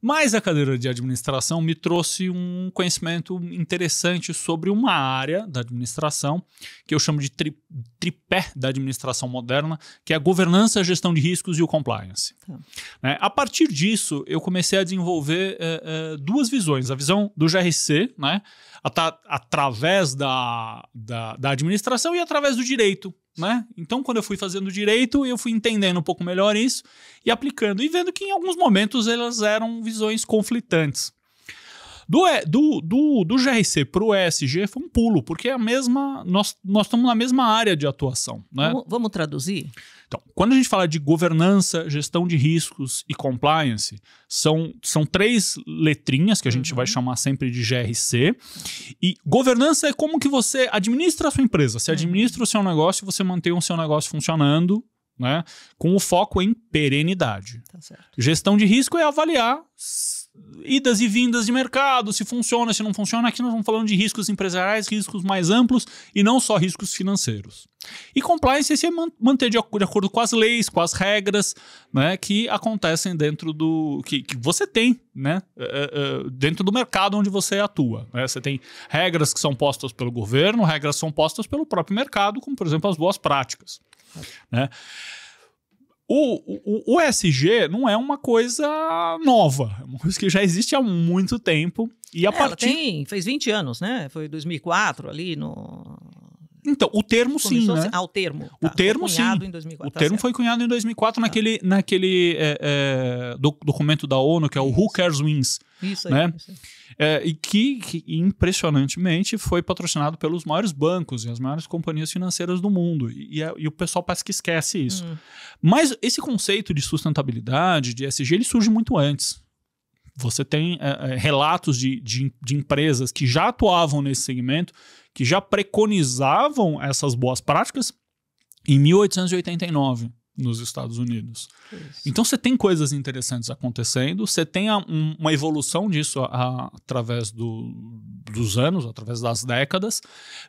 Mas a cadeira de administração me trouxe um conhecimento interessante sobre uma área da administração que eu chamo de tripé da administração moderna, que é a governança, a gestão de riscos e o compliance. Né? A partir disso, eu comecei a desenvolver duas visões. A visão do GRC, né? Através da administração e através do direito. Né? Então, quando eu fui fazendo direito, eu fui entendendo um pouco melhor isso e aplicando, e vendo que em alguns momentos elas eram visões conflitantes. Do GRC para o ESG foi um pulo, porque é a mesma, nós estamos na mesma área de atuação. Né? Vamos traduzir? Então, quando a gente fala de governança, gestão de riscos e compliance, são três letrinhas que a gente vai chamar sempre de GRC. E governança é como que você administra a sua empresa. Você administra o seu negócio e você mantém o seu negócio funcionando, né, com o foco em perenidade. Tá certo. Gestão de risco é avaliar idas e vindas de mercado, se funciona, se não funciona. Aqui nós estamos falando de riscos empresariais, riscos mais amplos e não só riscos financeiros. E compliance é manter de acordo com as leis, com as regras, né, que acontecem dentro do... que você tem, né, dentro do mercado onde você atua. Né? Você tem regras que são postas pelo governo, regras que são postas pelo próprio mercado, como, por exemplo, as boas práticas. Né? O ESG não é uma coisa nova, é uma coisa que já existe há muito tempo. E a partir... fez 20 anos, né? Foi 2004 ali no... Então, o termo sim, né? O termo. O termo sim. Em 2004, o termo foi cunhado em 2004 naquele documento da ONU, que é o Who Cares Wins. Isso aí. Né? Isso aí. E que impressionantemente foi patrocinado pelos maiores bancos e as maiores companhias financeiras do mundo. E o pessoal parece que esquece isso. Mas esse conceito de sustentabilidade, de ESG, ele surge muito antes. Você tem relatos de empresas que já atuavam nesse segmento, que já preconizavam essas boas práticas em 1889. Nos Estados Unidos. Isso. Então você tem coisas interessantes acontecendo, você tem uma evolução disso através dos anos, através das décadas,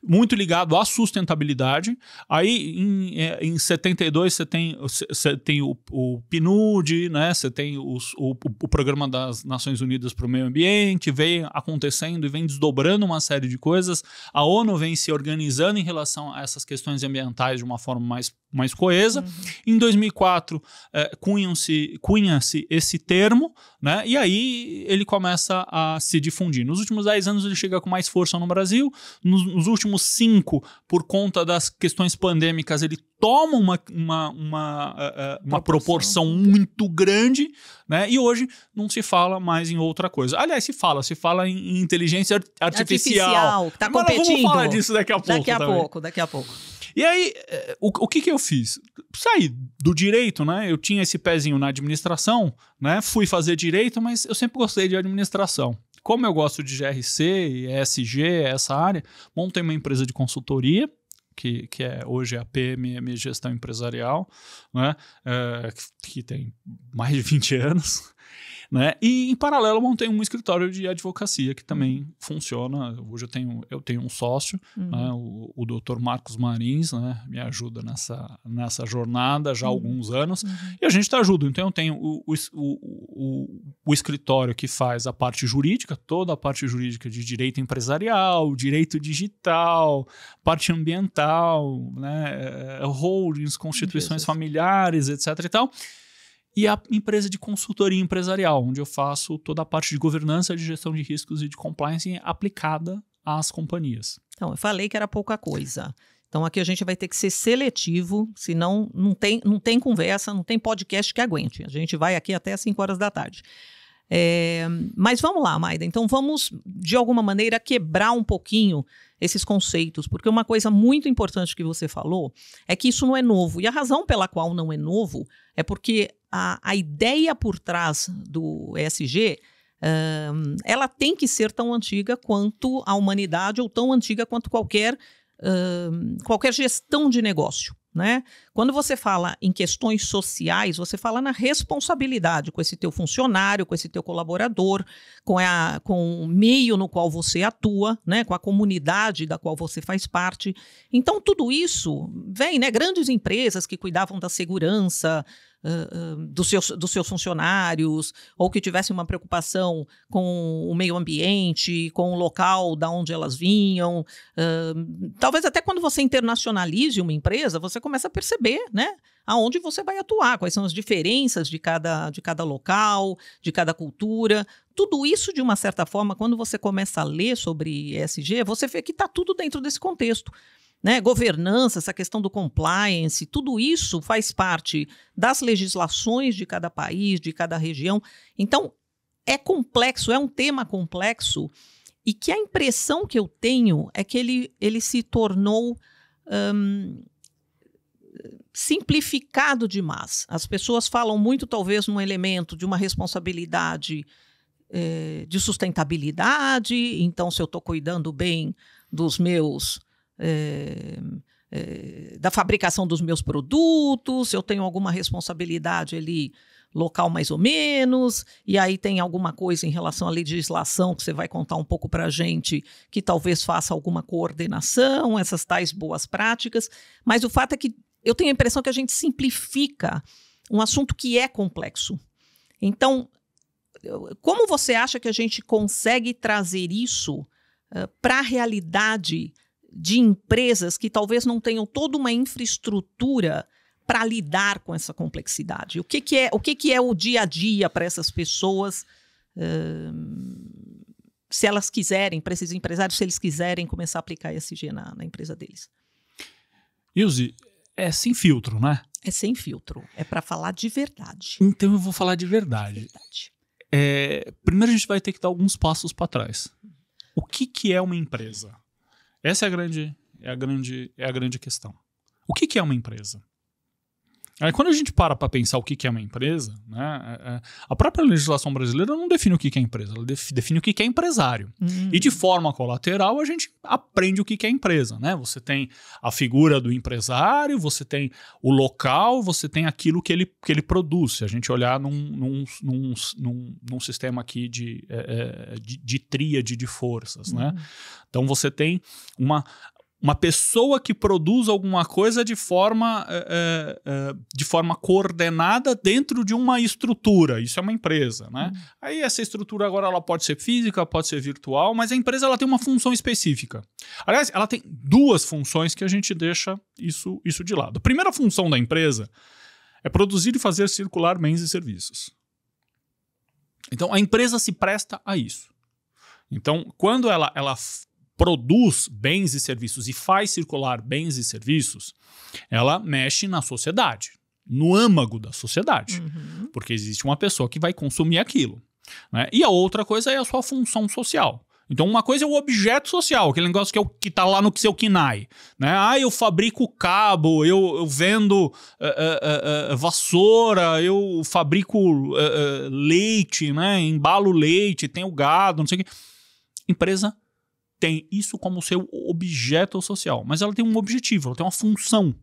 muito ligado à sustentabilidade. Aí em 72 você tem o PNUD, né? Você tem o Programa das Nações Unidas para o Meio Ambiente, vem acontecendo e vem desdobrando uma série de coisas. A ONU vem se organizando em relação a essas questões ambientais de uma forma mais coesa. Em 2004, cunha-se esse termo, né? E aí ele começa a se difundir. Nos últimos 10 anos ele chega com mais força no Brasil. Nos últimos 5, por conta das questões pandêmicas, ele toma uma proporção muito grande, né? E hoje não se fala mais em outra coisa. Aliás, se fala em inteligência artificial. Tá competindo. Vamos falar disso daqui a pouco. Daqui a pouco. E aí, o que eu fiz? Saí do direito, né? Eu tinha esse pezinho na administração, né? Fui fazer direito, mas eu sempre gostei de administração. Como eu gosto de GRC e ESG, essa área, montei uma empresa de consultoria, que hoje é a PMM Gestão Empresarial, né? Que tem mais de 20 anos. Né? E, em paralelo, montei um escritório de advocacia que também funciona. Hoje eu tenho um sócio, né? o Dr. Marcos Marins, né? Me ajuda nessa jornada já há alguns anos. E a gente está junto. Então, eu tenho o escritório que faz a parte jurídica, toda a parte jurídica de direito empresarial, direito digital, parte ambiental, né? Holdings, constituições familiares, etc. e tal. E a empresa de consultoria empresarial, onde eu faço toda a parte de governança, de gestão de riscos e de compliance aplicada às companhias. Então, eu falei que era pouca coisa. Então, aqui a gente vai ter que ser seletivo, senão não tem conversa, não tem podcast que aguente. A gente vai aqui até às 5 horas da tarde. Mas vamos lá, Maida. Então, vamos, de alguma maneira, quebrar um pouquinho esses conceitos, porque uma coisa muito importante que você falou é que isso não é novo. E a razão pela qual não é novo é porque a ideia por trás do ESG, ela tem que ser tão antiga quanto a humanidade ou tão antiga quanto qualquer gestão de negócio. Né? Quando você fala em questões sociais, você fala na responsabilidade com esse teu funcionário, com esse teu colaborador, com o meio no qual você atua, né? Com a comunidade da qual você faz parte. Então, tudo isso vem, né? Grandes empresas que cuidavam da segurança dos seus funcionários, ou que tivesse uma preocupação com o meio ambiente, com o local da onde elas vinham. Talvez até quando você internacionalize uma empresa, você começa a perceber, né, aonde você vai atuar, quais são as diferenças de cada local, de cada cultura. Tudo isso, de uma certa forma, quando você começa a ler sobre ESG, você vê que está tudo dentro desse contexto. Né, governança, essa questão do compliance, tudo isso faz parte das legislações de cada país, de cada região. Então, é complexo, é um tema complexo, e que a impressão que eu tenho é que ele se tornou simplificado demais. As pessoas falam muito, talvez, num elemento de uma responsabilidade de sustentabilidade. Então, se eu estou cuidando bem dos meus... da fabricação dos meus produtos, eu tenho alguma responsabilidade ali local mais ou menos, e aí tem alguma coisa em relação à legislação que você vai contar um pouco para a gente, que talvez faça alguma coordenação, essas tais boas práticas, mas o fato é que eu tenho a impressão que a gente simplifica um assunto que é complexo. Então, como você acha que a gente consegue trazer isso para a realidade de empresas que talvez não tenham toda uma infraestrutura para lidar com essa complexidade? O que é o dia a dia para essas pessoas, se elas quiserem, para esses empresários, se eles quiserem começar a aplicar ESG na empresa deles? Ilse, é sem filtro, né? É sem filtro, é para falar de verdade. Então eu vou falar de verdade. Primeiro a gente vai ter que dar alguns passos para trás. O que é uma empresa? Essa é a grande questão. O que é uma empresa? Aí, quando a gente para pensar o que é uma empresa, né, a própria legislação brasileira não define o que é empresa, ela define o que é empresário. E de forma colateral a gente aprende o que é empresa. Né? Você tem a figura do empresário, você tem o local, você tem aquilo que ele produz. Se a gente olhar num sistema aqui de tríade de forças. Né? Então você tem uma pessoa que produz alguma coisa de forma coordenada dentro de uma estrutura. Isso é uma empresa, né? Aí essa estrutura agora ela pode ser física, pode ser virtual, mas a empresa ela tem uma função específica. Aliás, ela tem duas funções que a gente deixa isso de lado. A primeira função da empresa é produzir e fazer circular bens e serviços. Então, a empresa se presta a isso. Então, quando ela produz bens e serviços e faz circular bens e serviços, ela mexe na sociedade, no âmago da sociedade, porque existe uma pessoa que vai consumir aquilo. Né? E a outra coisa é a sua função social. Então, uma coisa é o objeto social, aquele negócio que está lá no seu KNAI. Né? Eu fabrico cabo, eu vendo vassoura, eu fabrico leite, né? Embalo leite, tenho gado, não sei o quê. Empresa tem isso como seu objeto social, mas ela tem um objetivo, ela tem uma função.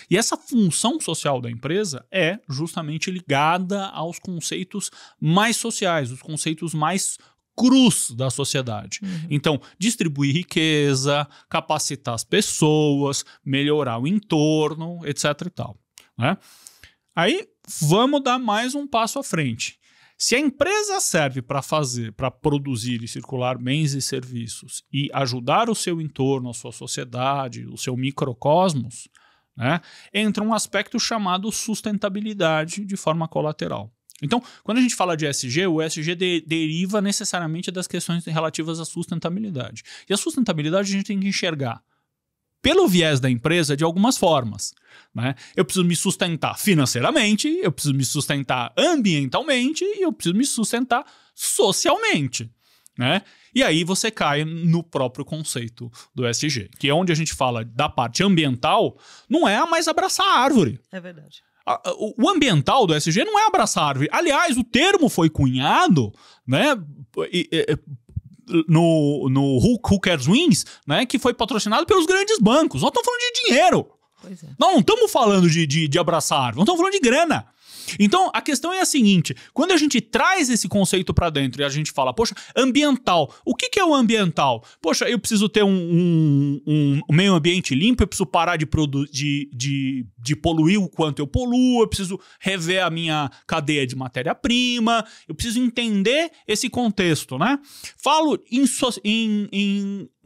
E essa função social da empresa é justamente ligada aos conceitos mais sociais, os conceitos mais crus da sociedade. Então, distribuir riqueza, capacitar as pessoas, melhorar o entorno, etc. e tal. Né? Aí, vamos dar mais um passo à frente. Se a empresa serve para produzir e circular bens e serviços e ajudar o seu entorno, a sua sociedade, o seu microcosmos, né, entra um aspecto chamado sustentabilidade de forma colateral. Então, quando a gente fala de ESG, o ESG deriva necessariamente das questões relativas à sustentabilidade. E a sustentabilidade a gente tem que enxergar pelo viés da empresa de algumas formas. Né? Eu preciso me sustentar financeiramente, eu preciso me sustentar ambientalmente e eu preciso me sustentar socialmente. Né? E aí você cai no próprio conceito do ESG, que é onde a gente fala da parte ambiental, não é a mais abraçar a árvore. É verdade. O ambiental do ESG não é abraçar a árvore. Aliás, o termo foi cunhado, né, no Who Cares Wins, né, que foi patrocinado pelos grandes bancos. Nós estamos falando de dinheiro. Pois é. Nós não estamos falando de abraçar a árvore, nós estamos falando de grana. Então, a questão é a seguinte, quando a gente traz esse conceito para dentro e a gente fala, poxa, ambiental, o que é o ambiental? Poxa, eu preciso ter um meio ambiente limpo, eu preciso parar de poluir o quanto eu poluo, eu preciso rever a minha cadeia de matéria-prima, eu preciso entender esse contexto, né? Falo em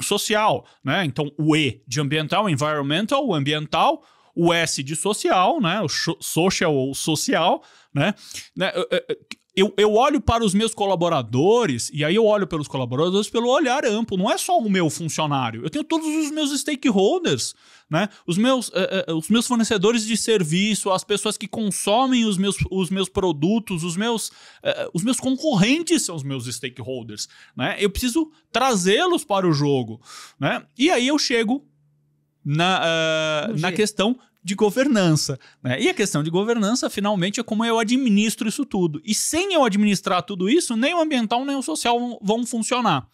social, né? Então, o E de ambiental, environmental, o ambiental, o S de social, né? O social ou social, né? Eu olho para os meus colaboradores, e aí eu olho pelos colaboradores pelo olhar amplo, não é só o meu funcionário. Eu tenho todos os meus stakeholders, né? Os meus fornecedores de serviço, as pessoas que consomem os meus produtos, os meus concorrentes são os meus stakeholders, né? Eu preciso trazê-los para o jogo, né? E aí eu chego na questão de governança, né? E a questão de governança, finalmente, é como eu administro isso tudo. E sem eu administrar tudo isso, nem o ambiental nem o social vão funcionar.